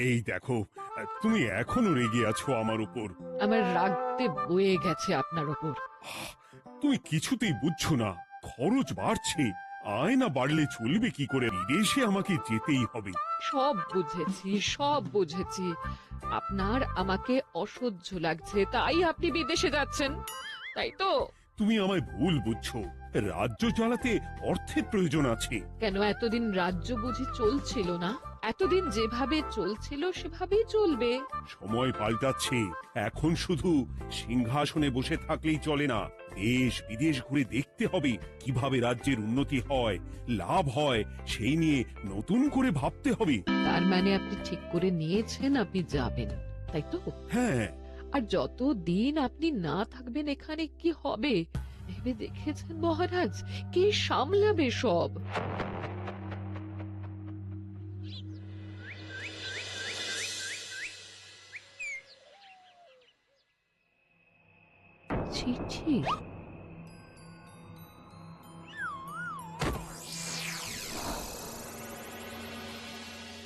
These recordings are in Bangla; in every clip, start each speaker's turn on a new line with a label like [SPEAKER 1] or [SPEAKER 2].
[SPEAKER 1] এই দেখো, তুমি এখনো রেগে আছো আমার উপর।
[SPEAKER 2] আমার রাগতে বয়ে গেছে আপনার ওপর।
[SPEAKER 1] তুমি কিছুতেই বুঝছো না, খরচ বাড়ছে। আয়না বাড়লে চলবে কি করে? বিদেশে আমাকে যেতেই হবে।
[SPEAKER 2] সব বুঝেছি, সব বুঝেছি। আপনার আমাকে অসহ্য লাগছে, তাই আপনি বিদেশে যাচ্ছেন, তাই তো?
[SPEAKER 1] তুমি আমায় ভুল বুঝছো। রাজ্য চালাতে অর্থের প্রয়োজন আছে।
[SPEAKER 2] কেন এতদিন রাজ্য বুঝি চলছিল না? এতদিন যেভাবে চলছিল সেভাবেই চলবে।
[SPEAKER 1] সময় পাল্টাচ্ছে। এখন শুধু সিংহাসনে বসে থাকলেই চলে না, দেশ বিদেশ ঘুরে দেখতে হবে কিভাবে রাজ্যের উন্নতি হয়, লাভ হয়, সেই নিয়ে নতুন করে ভাবতে হবে।
[SPEAKER 2] তার মানে আপনি ঠিক করে নিয়েছেন আপনি যাবেন, তাই তো?
[SPEAKER 1] হ্যাঁ।
[SPEAKER 2] আর যতদিন আপনি না থাকবেন এখানে কি হবে ভেবে দেখেছেন মহারাজ? কে সামলাবে সব? চিঠি?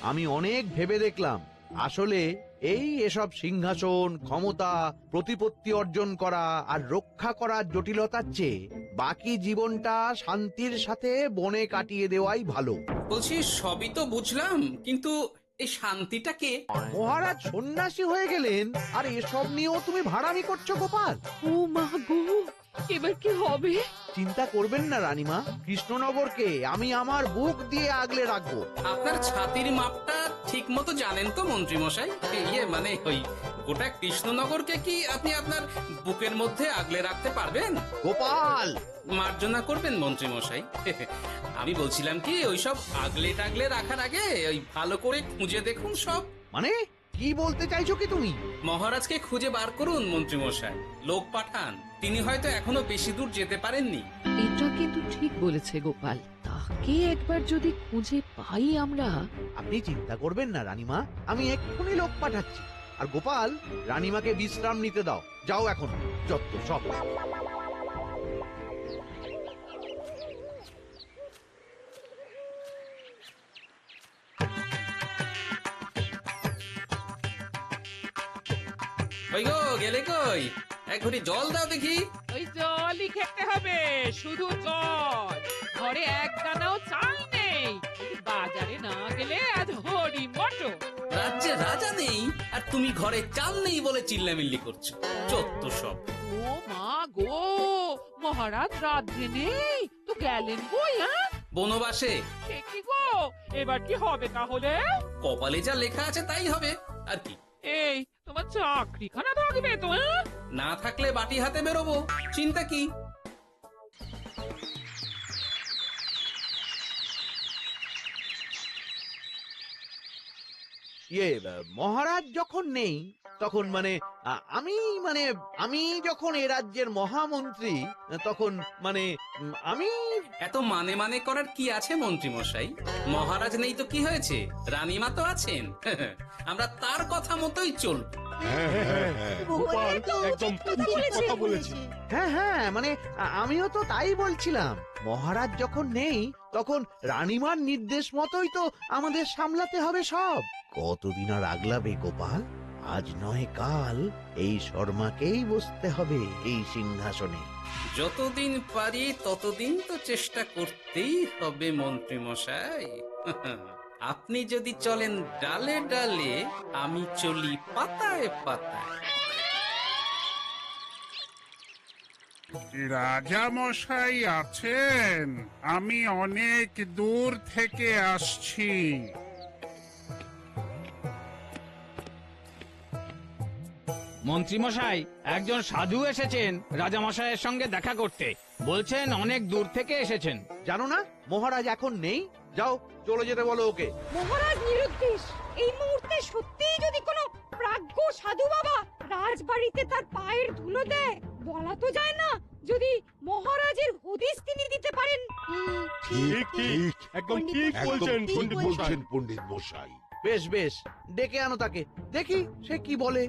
[SPEAKER 3] আমি অনেক ভেবে দেখলাম, আসলে এসব সিংহাসন, ক্ষমতা, প্রতিপত্তি অর্জন করা আর রক্ষা করার জটিলতার চেয়ে বাকি জীবনটা শান্তির সাথে বনে কাটিয়ে দেওয়াই ভালো।
[SPEAKER 4] বলছি সবই তো বুঝলাম, কিন্তু এই শান্তিটা কে?
[SPEAKER 3] মহারাজ সন্ন্যাসী হয়ে গেলেন আর এসব নিয়েও তুমি ভাড়ামি করছো গোপাল?
[SPEAKER 2] ও মা গো, এবার কি হবে?
[SPEAKER 3] চিন্তা করবেন না রানীমা, কৃষ্ণনগরকে আমি আমার বুক দিয়ে আগলে রাখবো।
[SPEAKER 4] আপনার ছাতির মাপটা ঠিক মতো জানেন তো মন্ত্রী মশাই? মানে ওই গোটা কৃষ্ণনগরকে কি আপনি আপনার বুকের মধ্যে আগলে রাখতে পারবেন?
[SPEAKER 3] গোপাল!
[SPEAKER 4] মার্জনা করবেন মন্ত্রী মশাই। আমি বলছিলাম কি, ওইসব আগলে টাগলে রাখার আগে ওই ভালো করে খুঁজে দেখুন সব।
[SPEAKER 3] মানে কি বলতে চাইছো কি তুমি?
[SPEAKER 4] মহারাজকে খুঁজে বার করুন মন্ত্রী মশাই, লোক পাঠান। তিনি হয়তো এখনো বেশি দূর যেতে পারেননি।
[SPEAKER 2] এটা কিন্তু ঠিক বলেছে গোপাল, তাকে একবার যদি খুঁজে পাই আমরা।
[SPEAKER 3] আপনি চিন্তা করবেন না রানীমা, আমি এক্ষুনি লোক পাঠাচ্ছি। আর গোপাল, রানীমাকে বিশ্রাম নিতে দাও। যাও এখন, যত সব।
[SPEAKER 4] ওই গো, গেলে কই? এক ঘটি জল দাও দেখি।
[SPEAKER 5] ওই জলই খেতে হবে, শুধু জল। ঘরে এক দানাও চাল নেই। বাজারে না গেলে আজ হরি মটর।
[SPEAKER 4] রাজ্যে রাজা নেই আর তুমি ঘরে চাল নেই বলে চিল্লামিল্লি করছো, চত্ব সব।
[SPEAKER 5] ও মা গো, মহারাজ রাজ্যে নেই তো গেলেন কই? হ্যাঁ,
[SPEAKER 4] বনবাসে।
[SPEAKER 5] সে কি গো, এবার কি হবে তাহলে?
[SPEAKER 4] কপালে যা লেখা আছে তাই হবে, আর কি।
[SPEAKER 5] এই তোমার চাকরিখানা থাকবে তো? হ্যাঁ,
[SPEAKER 4] না থাকলে বাটি হাতে বেরোবো, চিন্তা কি?
[SPEAKER 3] মহারাজ যখন নেই তখন আমি আমি যখন এ রাজ্যের মহামন্ত্রী, তখন আমি
[SPEAKER 4] এত মানে মানে করার কি আছে মন্ত্রী মশাই? মহারাজ নেই তো কি হয়েছে, রানীমা তো আছেন। আমরা তার কথা মতোই চলব।
[SPEAKER 1] গোপাল একদম উচিত কথা বলেছে।
[SPEAKER 3] হ্যাঁ হ্যাঁ, আমিও তো তাই বলছিলাম। মহারাজ যখন নেই তখন রানীমার নির্দেশ মতোই তো আমাদের সামলাতে হবে সব। কতদিন আর আগলাবে গোপাল? আজ নয় কাল এই শর্মাকেই বসতে হবে এই সিংহাসনে।
[SPEAKER 4] যতদিন পারি ততদিন তো চেষ্টা করতেই হবে মন্ত্রী মশাই। আপনি যদি চলেন ডালে ডালে, আমি চলি পাতায় পাতায়।
[SPEAKER 6] রাজা মশাই আছেন? আমি অনেক দূর থেকে আসছি।
[SPEAKER 7] মন্ত্রীমশাই, একজন সাধু এসেছেন রাজামশাইয়ের সঙ্গে দেখা করতে। বলছেন অনেক দূর থেকে এসেছেন।
[SPEAKER 3] জানো না মহারাজ এখন নেই? যাও, চলে যেতে বলো ওকে।
[SPEAKER 8] মহারাজ নিরুদ্দেশ। এই মুহূর্তে সত্যিই যদি কোনো প্রাজ্ঞ সাধু বাবা রাজবাড়িতে তার পায়ের ধুলো দেয়, বলা তো যায় না যদি মহারাজের হদিস তিনি দিতে পারেন।
[SPEAKER 1] ঠিক ঠিক, একদম ঠিক বলছেন
[SPEAKER 9] পণ্ডিত মশাই।
[SPEAKER 3] বেশ বেশ, ডেকে আনো তাকে, দেখি সে কি বলে।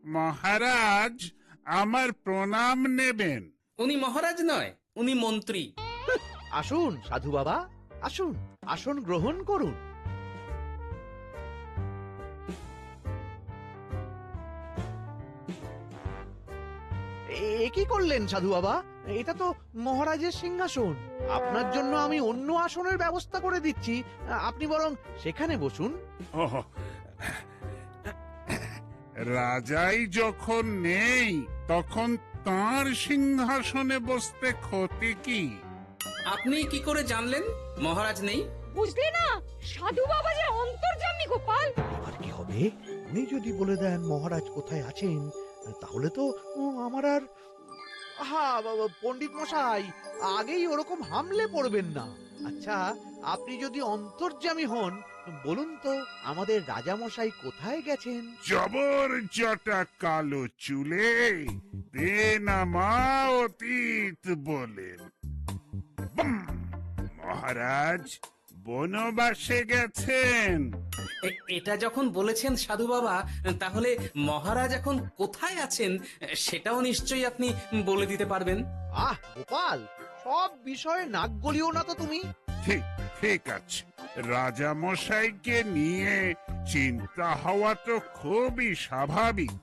[SPEAKER 6] মহারাজ, আমার প্রণাম নেবেন।
[SPEAKER 4] উনি মহারাজ নয়, উনি মন্ত্রী।
[SPEAKER 3] আসুন সাধু বাবা, আসুন। আসন গ্রহণ করুন। এ কি করলেন সাধু বাবা? এটা তো মহারাজের সিংহাসন। আপনার জন্য আমি অন্য আসনের ব্যবস্থা করে দিচ্ছি, আপনি বরং সেখানে বসুন।
[SPEAKER 6] ওহ, রাজাই যখন নেই তখন তার সিংহাসনে বসতে ক্ষতি কি?
[SPEAKER 4] আপনি কি করে জানলেন মহারাজ নেই?
[SPEAKER 8] বুঝলে না, সাধু বাবা যে অন্তর্যামী গোপাল।
[SPEAKER 3] এবার কি হবে? উনি যদি বলে দেন মহারাজ কোথায় আছেন, তাহলে তো আমার আর বাবা, পণ্ডিত মশাই, আগেই ওরকম হামলে পড়বেন না। আচ্ছা, আপনি যদি অন্তর্যামী হন, বলুন তো আমাদের রাজা মশাই কোথায় গেছেন?
[SPEAKER 6] জবর জটা কালো চুলে দেনামা অতীত বলেন। বুম! মহারাজ বনবাসে গেছেন।
[SPEAKER 4] এটা যখন বলেছেন সাধু বাবা, তাহলে মহারাজ এখন কোথায় আছেন সেটাও নিশ্চয়ই আপনি বলে দিতে পারবেন।
[SPEAKER 3] গোপাল, সব বিষয়ে নাক গলিও না তো তুমি।
[SPEAKER 6] ঠিক ঠিক আছে, রাজা মশাইকে নিয়ে চিন্তা হওয়া তো খুবই স্বাভাবিক,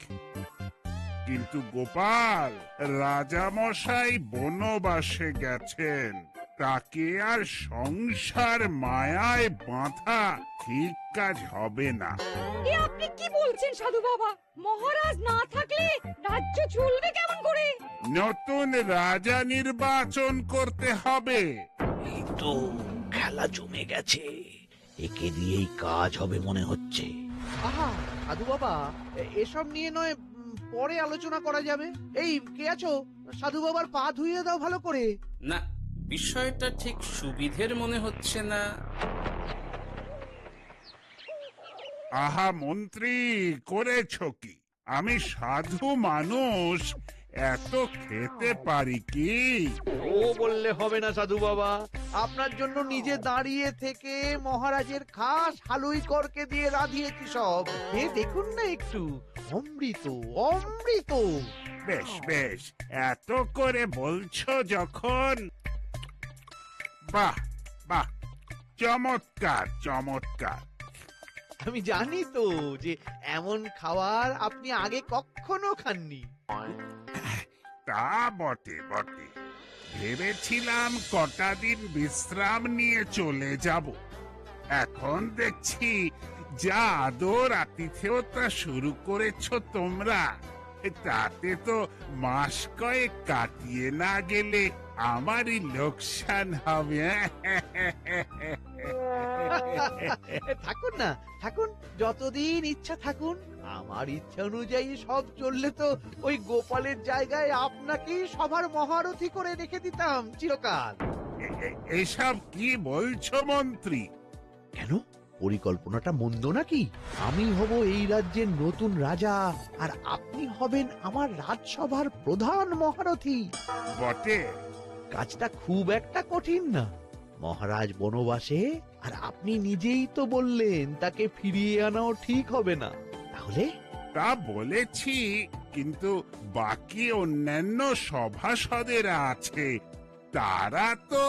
[SPEAKER 6] কিন্তু গোপাল, রাজা মশাই বনবাসে গেছেন, তাকে আর সংসার মায়ায় বাঁধা ঠিক কাজ হবে না।
[SPEAKER 8] এ আপনি কি বলছেন সাধু বাবা? মহারাজ না থাকলে রাজ্য চলবে কেমন করে?
[SPEAKER 6] নতুন রাজা নির্বাচন করতে হবে।
[SPEAKER 3] এই তো খেলা জমে গেছে, একে দিয়েই কাজ হবে মনে হচ্ছে। সাধু বাবা, এসব নিয়ে নয় পরে আলোচনা করা যাবে। এই কে আছো? সাধু বাবার পা ধুইয়ে দাও ভালো করে।
[SPEAKER 4] না, বিষয়টা ঠিক সুবিধের মনে হচ্ছে না।
[SPEAKER 6] আহা মন্ত্রী, করেছ কি? আমি সাধু মানুষ, এত খেতে পারি কি?
[SPEAKER 3] ও বললে হবে না সাধু বাবা, আপনার জন্য নিজে দাঁড়িয়ে থেকে মহারাজের খাস হালুই করকে দিয়ে রাঁধিয়েছি সব। দেখুন না একটু, অমৃত অমৃত।
[SPEAKER 6] বেশ বেশ, এত করে বলছো যখন, বাহ বাহ, চমৎকার চমৎকার।
[SPEAKER 3] আমি জানি তো যে এমন খাবার আপনি আগে কখনো খাননি।
[SPEAKER 6] তা বটে বটে, ভেবেছিলাম কটা দিন বিশ্রাম নিয়ে চলে যাব। এখন দেখছি যা আদর আতিথেয়তা শুরু করেছো তোমরা, তাতে তো মাস কয়েক কাটিয়ে না গেলে আমারই লোকসান হবে।
[SPEAKER 3] থাকুন না, থাকুন, যতদিন ইচ্ছা থাকুন। আমার ইচ্ছা অনুযায়ী সব চললে তো ওই গোপালের জায়গায় আপনাকেই সবার মহারথী করে রেখে দিতাম চিরকাল।
[SPEAKER 6] এসব কি বলছো মন্ত্রী?
[SPEAKER 3] কেন, পরিকল্পনাটা মন্দ নাকি? আমি হব এই রাজ্যের নতুন রাজা, আর আপনি হবেন আমার রাজসভার প্রধান মহারথী।
[SPEAKER 6] বটে,
[SPEAKER 3] কাজটা খুব একটা কঠিন না। মহারাজ বনবাসে, আর আপনি নিজেই তো বললেন তাকে ফিরিয়ে আনাও ঠিক হবে না। তাহলে
[SPEAKER 6] তা বলেছি, কিন্তু বাকি অন্যান্য সভাসদেরা আছে, তারা তো।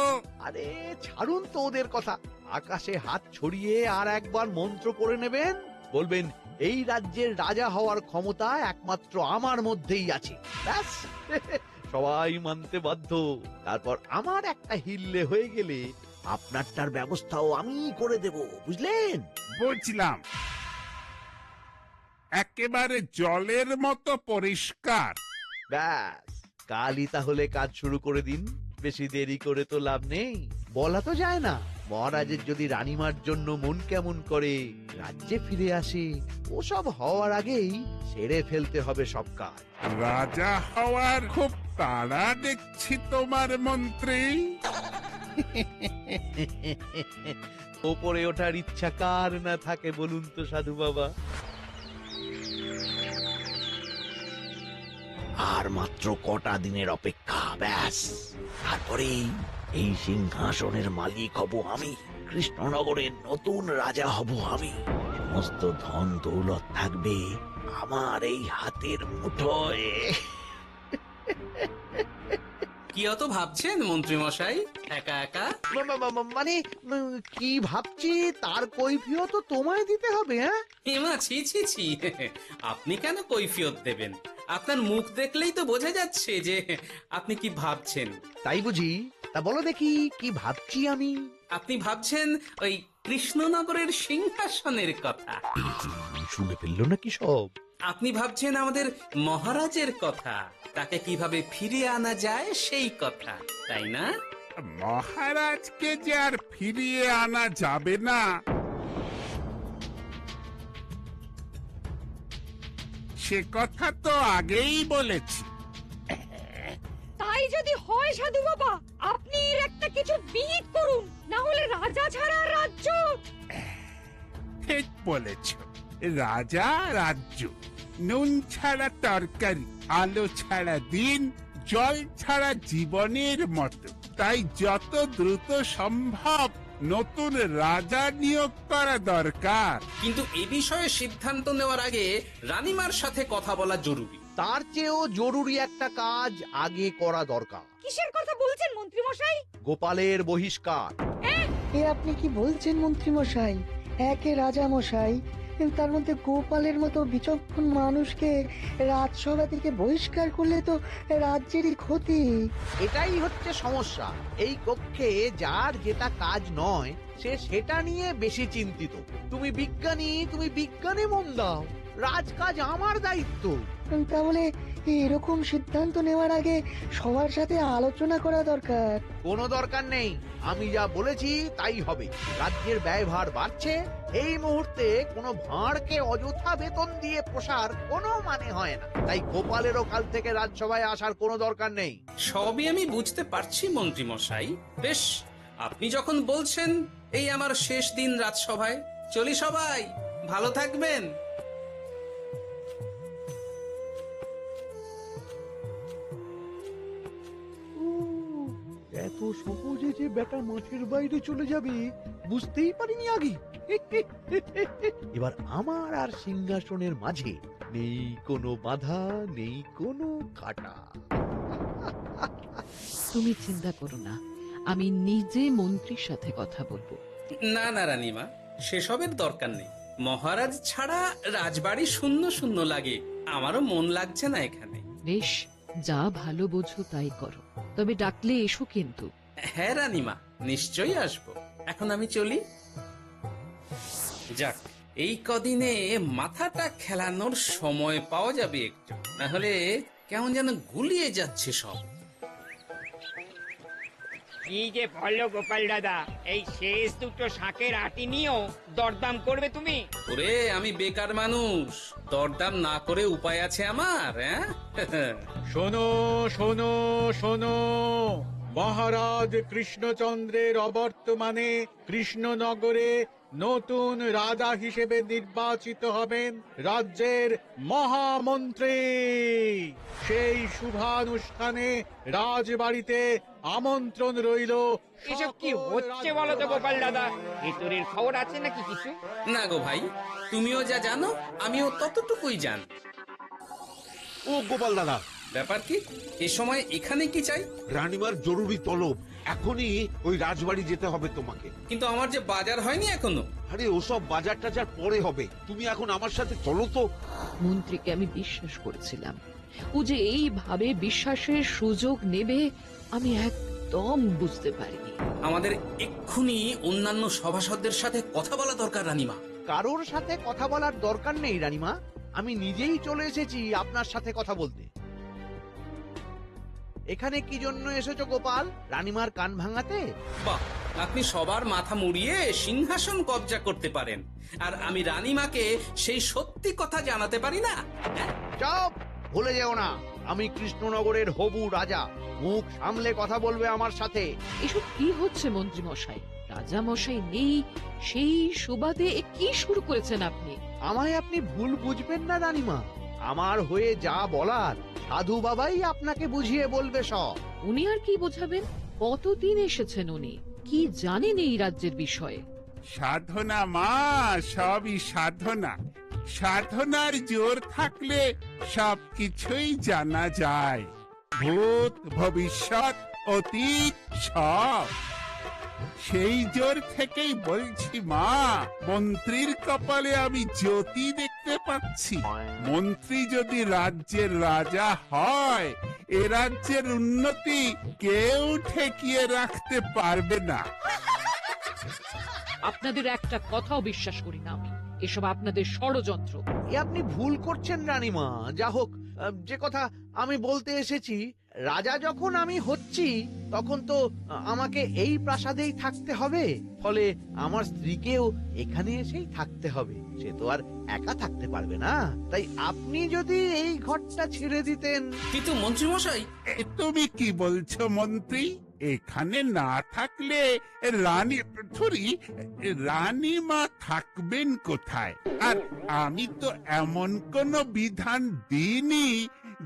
[SPEAKER 3] আরে ছাড়ুন তো ওদের কথা। আকাশে হাত ছড়িয়ে আর একবার মন্ত্র করে নেবেন, বলবেন এই রাজ্যের রাজা হওয়ার ক্ষমতা একমাত্র আমার মধ্যেই আছে। ব্যাস, সবাই মানতে বাধ্য। তারপর আমার একটা হিল্লে হয়ে গেলে আপনারটার ব্যবস্থাও আমি করে দেব, বুঝলেন?
[SPEAKER 6] বুঝলাম, একেবারে জলের মতো পরিষ্কার।
[SPEAKER 3] ব্যাস, কালই তাহলে কাজ শুরু করে দিন। বেশি দেরি করে তো লাভ নেই। বলা তো যায় না, মহারাজের যদি রানীমার জন্য মন কেমন করে, রাজ্যে ফিরে আসে, ওসব হওয়ার আগেই সেরে ফেলতে হবে সব কাজ।
[SPEAKER 6] রাজা হওয়ার খুব তাড়া দেখছি তোমার মন্ত্রী।
[SPEAKER 3] ওপরে ওঠার ইচ্ছা কার না থাকে বলুন তো সাধু বাবা? আর মাত্র কটা দিনের অপেক্ষা, ব্যাস, তারপরে এই সিংহাসনের মালিক হব আমি, কৃষ্ণনগরের নতুন রাজা হব আমি। সমস্ত ধন দৌলত থাকবে আমার এই হাতের মুঠোয়।
[SPEAKER 4] কি অত ভাবছেন মন্ত্রী মশাই একা একা?
[SPEAKER 3] মানে কি ভাবছি তার কৈফিয়ত তো তোমায় দিতে হবে। হ্যাঁ,
[SPEAKER 4] হেমা, ছি ছি ছি, আপনি কেন কৈফিয়ত দেবেন? আপনার মুখ দেখলেই তো বোঝা যাচ্ছে যে আপনি কি ভাবছেন।
[SPEAKER 3] তাই বুঝি? তা বলো দেখি কি ভাবছি আমি।
[SPEAKER 4] আপনি ভাবছেন ওই কৃষ্ণনগরের সিংহাসনের কথা।
[SPEAKER 3] শুনে ফেললো নাকি সব?
[SPEAKER 4] আপনি ভাবছেন আমাদের মহারাজের কথা, তাকে কিভাবে ফিরিয়ে আনা যায় সেই কথা, তাই না?
[SPEAKER 6] মহারাজকে যে আর ফিরিয়ে আনা যাবে না, সে কথা তো আগেই বলেছি।
[SPEAKER 8] তাই যদি হয় সাধু বাবা, আপনি এর একটা কিছু বিহিত করুন, না হলে রাজা ছাড়া রাজ্য।
[SPEAKER 6] ঠিক বলেছ, রাজা রাজ্য, নুন ছাড়া তরকারি, আলো ছাড়া দিন, জল ছাড়া জীবনের মতো। তাই যত দ্রুত সম্ভব নতুন রাজা নিয়োগ করা দরকার।
[SPEAKER 4] কিন্তু এ বিষয়ে সিদ্ধান্ত নেওয়ার আগে রানীমার সাথে কথা বলা জরুরি।
[SPEAKER 3] তার চেয়েও জরুরি একটা কাজ আগে করা দরকার।
[SPEAKER 8] কিসের কথা বলছেন মন্ত্রী মশাই?
[SPEAKER 3] গোপালের বহিষ্কার।
[SPEAKER 10] এ আপনি কি বলছেন মন্ত্রী মশাই? একে রাজা মশাই, তার মধ্যে গোপালের মতো বিচক্ষণ মানুষকে রাজসভা থেকে বহিষ্কার করলে তো রাজ্যেরই ক্ষতি।
[SPEAKER 3] এটাই হচ্ছে সমস্যা। এই কক্ষে যার যেটা কাজ নয় সে সেটা নিয়ে বেশি চিন্তিত। তুমি বিজ্ঞানে মন দাও, রাজকাজ আমার দায়িত্ব।
[SPEAKER 10] তাহলে এরকম সিদ্ধান্ত নেওয়ার আগে সবার সাথে আলোচনা করা দরকার।
[SPEAKER 3] কোনো দরকার নেই, আমি যা বলেছি তাই হবে। রাজ্যের ব্যয়ভার বাড়ছে, এই মুহূর্তে কোনো ভাঁড়কে অযথা বেতন দিয়ে পোষার কোনো মানে হয় না। তাই গোপালেরও কাল থেকে রাজসভায় আসার কোনো দরকার নেই।
[SPEAKER 4] সবই আমি বুঝতে পারছি মন্ত্রী মশাই। বেশ, আপনি যখন বলছেন, এই আমার শেষ দিন রাজসভায়, চলি সবাই, ভালো থাকবেন।
[SPEAKER 3] এত সহজে যে বেটা মাঠের বাইরে চলে যাবে বুঝতেই পারিনি আগে। এবার আমার আর সিংহাসনের মাঝে নেই কোনো বাধা, নেই কোনো কাটা।
[SPEAKER 2] তুমি চিন্তা করো না, আমি নিজে মন্ত্রীর সাথে কথা বলবো।
[SPEAKER 4] না না রানীমা, সেসবের দরকার নেই। মহারাজ ছাড়া রাজবাড়ি শূন্য শূন্য লাগে, আমারও মন লাগছে না এখানে।
[SPEAKER 2] বেশ, যা ভালো বোঝো তাই করো, তবে ডাকলে এসো কিন্তু।
[SPEAKER 4] হ্যাঁ রানীমা, নিশ্চয়ই আসবো। এখন আমি চলি। যাক, এই কদিনে মাথাটা খেলানোর সময় পাওয়া যাবে একটু, নাহলে কেমন যেন গুলিয়ে যাচ্ছে সব।
[SPEAKER 7] কি যে বলো গোপাল দাদা, এই শেষ দুটো শাকের আটি নিয়েও দরদাম করবে তুমি?
[SPEAKER 4] ওরে, আমি বেকার মানুষ, দরদাম না করে উপায় আছে আমার? হ্যাঁ,
[SPEAKER 11] শোনো শোনো শোনো, মহারাজ কৃষ্ণচন্দ্রের অবর্তমানে কৃষ্ণনগরে নতুন রাজা হিসেবে নির্বাচিত হবেন রাজ্যের মহামন্ত্রী। সেই শুভানুষ্ঠানে রাজবাড়িতে আমন্ত্রণ রইল।
[SPEAKER 7] এসব কি হচ্ছে বলো তো গোপাল দাদা? ভিতরের খবর আছে নাকি কিছু?
[SPEAKER 4] না গো ভাই, তুমিও যা জানো আমিও ততটুকুই জানি।
[SPEAKER 9] ও গোপাল দাদা,
[SPEAKER 4] ব্যাপার কি? এ সময় এখানে কি চাই?
[SPEAKER 9] রানীমার জরুরি তলব, এখনই ওই রাজবাড়ি যেতে হবে তোমাকে।
[SPEAKER 4] কিন্তু আমার যে বাজার হয়নি এখনো।
[SPEAKER 9] আরে ওসব বাজার টাজার পরে হবে, তুমি এখন আমার সাথে চলো তো।
[SPEAKER 2] মন্ত্রীকে আমি বিশ্বাস করেছিলাম, ও যে এইভাবে বিশ্বাসের সুযোগ নেবে আমি একদম বুঝতে পারিনি।
[SPEAKER 4] আমাদের এক্ষুনি অন্যান্য সভাসদদের সাথে কথা বলা দরকার রানীমা।
[SPEAKER 3] কারোর সাথে কথা বলার দরকার নেই রানীমা, আমি নিজেই চলে এসেছি আপনার সাথে কথা বলতে। এখানে কি জন্য এসেছো গোপাল? রানীমার কান ভাঙাতে?
[SPEAKER 4] বাহ, আপনি সবার মাথা মুড়িয়ে সিংহাসন কবজা করতে পারেন, আর আমি রানীমাকে সেই সত্যি কথা জানাতে পারি না?
[SPEAKER 3] চুপ! ভুলে যেও না, আমি কৃষ্ণনগরের হবু রাজা। মুখ সামলে কথা বলবে আমার সাথে।
[SPEAKER 2] এসব কি হচ্ছে মন্ত্রী মশাই? রাজা মশাই নেই, সেই সুবাদে এ কি শুরু করেছেন আপনি?
[SPEAKER 3] আমায় আপনি ভুল বুঝবেন না রানীমা, আমার হয়ে যা বলার সাধু বাবাই আপনাকে বুঝিয়ে বলবে সব।
[SPEAKER 2] উনি আর কি বোঝাবেন? কতদিন এসেছেন উনি, কি জানেন এই রাজ্যের বিষয়ে?
[SPEAKER 6] সাধনা মা, সবই সাধনা। সাধনার জোর থাকলে সবকিছুই জানা যায়। ভূত ভবিষ্যৎ অতীত সব। সেই জোর থেকেই বলছি মা, মন্ত্রীর কপালে আমি জ্যোতি দেখতে পাচ্ছি। মন্ত্রী যদি রাজ্যের রাজা হয়, এ রাজ্যের উন্নতি কেউ ঠেকিয়ে রাখতে পারবে না।
[SPEAKER 2] আপনাদের একটা কথাও বিশ্বাস করি না আমি, এসব আপনাদের ষড়যন্ত্র।
[SPEAKER 3] এ আপনি ভুল করছেন রানীমা। যা হোক, যে কথা আমি বলতে এসেছি, রাজা যখন আমি হচ্ছি তখন তো আমাকে এই প্রাসাদেই থাকতে হবে, ফলে আমার স্ত্রীকেও এখানে এসেই থাকতে হবে। সে তো আর একা থাকতে পারবে না। তাই আপনি যদি এই ঘরটা ছেড়ে দিতেন।
[SPEAKER 4] কিন্তু মন্ত্রী মশাই,
[SPEAKER 6] তুমি কি বলছো মন্ত্রী? এখানে না থাকলে রানীমা থাকবেন কোথায়? আর আমি তো এমন কোন বিধান দিইনি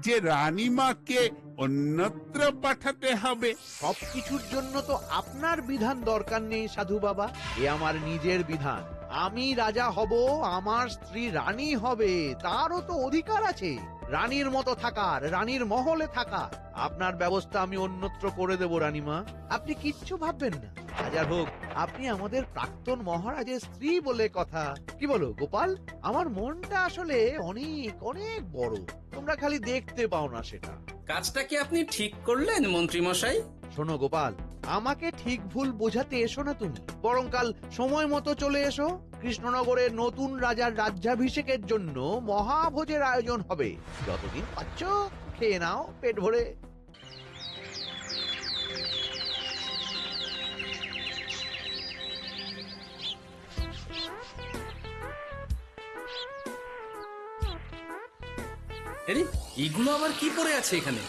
[SPEAKER 6] যে রানীমাকে অন্যত্র পাঠাতে হবে।
[SPEAKER 3] সবকিছুর জন্য তো আপনার বিধান দরকার নেই সাধু বাবা, এ আমার নিজের বিধান। আমি রাজা হব, আমার স্ত্রী রানী হবে, তারও তো অধিকার আছে রানীর মতো থাকার, রানীর মহলে থাকার। আপনার ব্যবস্থা আমি অন্যত্র করে দেব রানীমা, আপনি কিচ্ছু ভাববেন না। হাজার হোক আপনি আমাদের প্রাক্তন মহারাজের স্ত্রী বলে কথা। কি বলো গোপাল? আমার মনটা আসলে অনেক অনেক বড়, তোমরা খালি দেখতে পাও না সেটা।
[SPEAKER 4] কাজটা কি আপনি ঠিক করলেন মন্ত্রী মশাই?
[SPEAKER 3] শোনো গোপাল, আমাকে ঠিক ভুল বোঝাতে এসো না তুমি, বরং কাল সময় মতো চলে এসো। কৃষ্ণনগরের নতুন রাজার রাজ্যাভিষেকের জন্য মহাভোজের আয়োজন হবে। যতদিন পাচ্ছ খেয়ে নাও পেট ভরে।
[SPEAKER 4] আরে এগুলো আবার কি পরে আছে এখানে?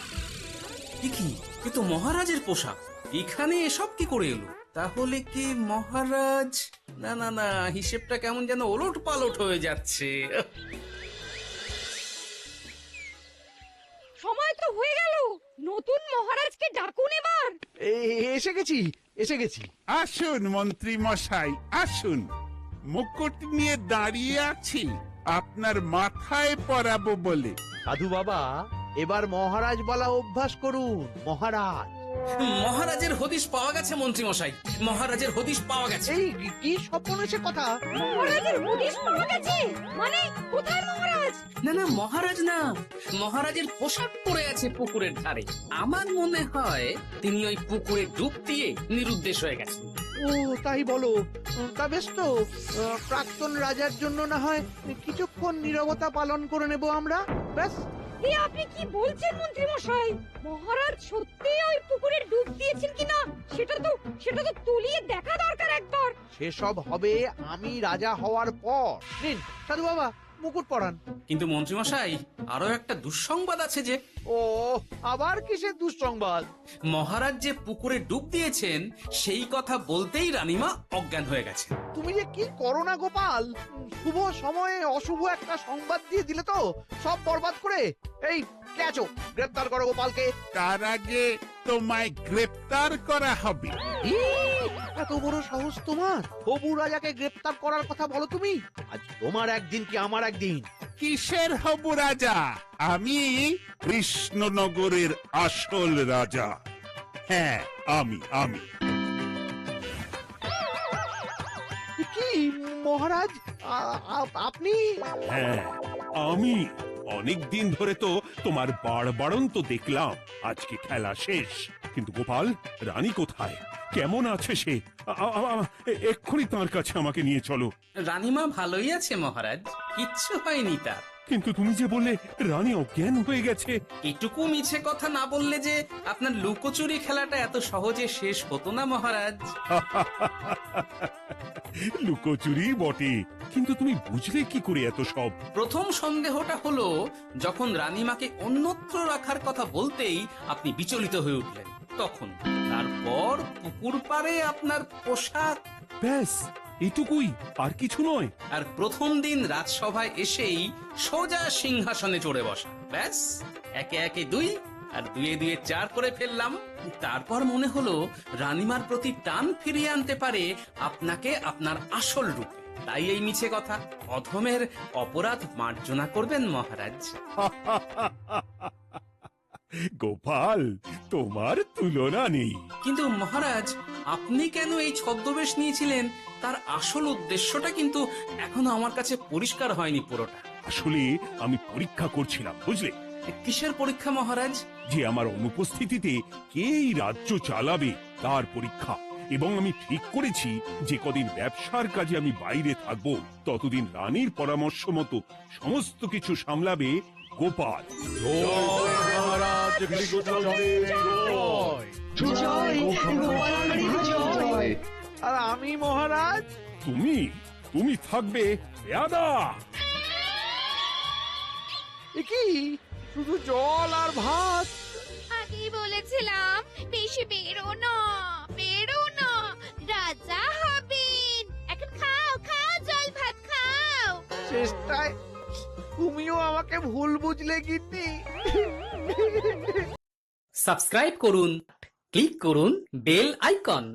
[SPEAKER 4] কি এ তো মহারাজের পোশাক। এখানে এসব কি করে এলো? তাহলে কি মহারাজ? না না না, হিসেবটা কেমন যেন ওলট পালট হয়ে যাচ্ছে।
[SPEAKER 8] সময় তো হয়ে গেল, নতুন মহারাজকে ডাকুন এবার।
[SPEAKER 3] এসে গেছি, এসে গেছি।
[SPEAKER 6] আসুন মন্ত্রী মশাই, আসুন। মুকুট নিয়ে দাঁড়িয়ে আছি আপনার মাথায় পরাবো বলে।
[SPEAKER 3] সাধু বাবা, এবার মহারাজ বলা অভ্যাস করুন। মহারাজ।
[SPEAKER 4] মহারাজের হদিশ পাওয়া গেছে মন্ত্রী মশাই, মহারাজের হদিশ পাওয়া গেছে।
[SPEAKER 3] এই কি সর্বনাশে কথা!
[SPEAKER 8] মহারাজের হদিশ পাওয়া গেছে মানে কোথায় মহারাজ?
[SPEAKER 4] না না, মহারাজ না, মহারাজের পোশাক পরে আছে পুকুরের ধারে। আমার মনে হয় তিনি ওই পুকুরে ডুব দিয়ে নিরুদ্দেশ হয়ে গেছেন।
[SPEAKER 3] ও তাই বলো? তা বেশ তো, প্রাক্তন রাজার জন্য না হয় কিছুক্ষণ নীরবতা পালন করে নেব আমরা, ব্যাস।
[SPEAKER 8] এ আপনি কি বলছেন মন্ত্রী মশাই? মহারাজ সত্যি ওই পুকুরে ডুব দিয়েছেন কিনা সেটা তো তলিয়ে দেখা দরকার একবার।
[SPEAKER 3] সেসব হবে আমি রাজা হওয়ার পর। নিন সাধু বাবা, মুকুট পরান।
[SPEAKER 4] কিন্তু মন্ত্রী মশাই, আরো একটা দুঃসংবাদ আছে যে।
[SPEAKER 3] ও আবার কিসের দুঃসংবাদ?
[SPEAKER 4] মহারাজ যে পুকুরে ডুব দিয়েছেন সেই কথা বলতেই রানীমা অজ্ঞান হয়ে গেছে।
[SPEAKER 3] তুমি যে কি করো না গোপাল, শুভ সময়ে অশুভ একটা সংবাদ দিয়ে দিলে তো সব বরবাদ করে। এই কে আছো? গ্রেপ্তার করো গোপালকে।
[SPEAKER 6] তার আগে তোমায় গ্রেপ্তার করা হবে।
[SPEAKER 3] এত বড় সাহস তোমার? হবু রাজাকে গ্রেপ্তার করার কথা বলো তুমি? আজ তোমার একদিন কি আমার একদিন।
[SPEAKER 6] কিসের হবু রাজা? আমি কৃষ্ণনগরের আসল রাজা। হ্যাঁ, আমি।
[SPEAKER 3] কি মহারাজ, আপনি?
[SPEAKER 1] হ্যাঁ, আমি। অনেক দিন ধরে তো তোমার বাড়বাড়ন্ত দেখলাম, আজকে খেলা শেষ। কিন্তু গোপাল, রানী কোথায়? কেমন আছে সে? এক্ষুনি তার কাছে আমাকে নিয়ে চলো।
[SPEAKER 4] রানীমা ভালোই আছে মহারাজ, কিচ্ছু হয়নি তার।
[SPEAKER 1] কিন্তু তুমি যে বললে রানী অজ্ঞান হয়ে গেছে।
[SPEAKER 4] এটুকু মিছে কথা না বললে যে আপনার লুকোচুরি খেলাটা এত সহজে শেষ হতো না মহারাজ।
[SPEAKER 1] লুকোচুরি বটে, কিন্তু তুমি বুঝলে কি করে এত সব?
[SPEAKER 4] প্রথম সন্দেহটা হলো যখন রানীমাকে অন্যত্র রাখার কথা বলতেই আপনি বিচলিত হয়ে উঠলেন, তখন। তারপর পুকুর পাড়ে আপনার পোশাক।
[SPEAKER 1] ব্যাস এটুকুই, আর কিছু নয়।
[SPEAKER 4] আর প্রথম দিন রাজসভায় এসেই সোজা সিংহাসনে চড়ে বসা। ব্যাস, একে একে 2 আর 2 এ 2 4 করে ফেললাম। তারপর মনে হলো রানীমার প্রতি টান ফিরিয়ে আনতে পারে আপনাকে আপনার আসল রূপে। তাই এই মিছে কথা। অধমের অপরাধ মার্জনা করবেন মহারাজ।
[SPEAKER 1] গোপাল, তোমার তুলনা নেই।
[SPEAKER 4] কিন্তু মহারাজ, আপনি কেন এই ছদ্মবেশ নিয়েছিলেন তার আসল উদ্দেশ্যটা কিন্তু এখনো আমার কাছে পরিষ্কার হয়নি পুরোটা।
[SPEAKER 1] আসলে আমি পরীক্ষা করছিলাম, বুঝলে,
[SPEAKER 4] কিসের পরীক্ষা মহারাজ?
[SPEAKER 1] যে আমার অনুপস্থিতিতে কে এই রাজ্য চালাবে তার পরীক্ষা। এবং আমি ঠিক করেছি যে কদিন ব্যবসার কাজে আমি বাইরে থাকবো ততদিন রানীর পরামর্শ মতো সমস্ত কিছু সামলাবে গোপাল।
[SPEAKER 3] আর আমি মহারাজ?
[SPEAKER 1] তুমি থাকবে পেয়াদা।
[SPEAKER 3] এ কি, শুধু জল আর ভাত?
[SPEAKER 12] আগেই বলেছিলাম বেশি বেরো না, বেরো না, রাজা হবেন। এখন খাও খাও, জল ভাত খাও।
[SPEAKER 3] চেষ্টায় তুমিও আমাকে ভুল বুঝলে গিন্নি।
[SPEAKER 4] সাবস্ক্রাইব করুন, ক্লিক করুন বেল আইকন।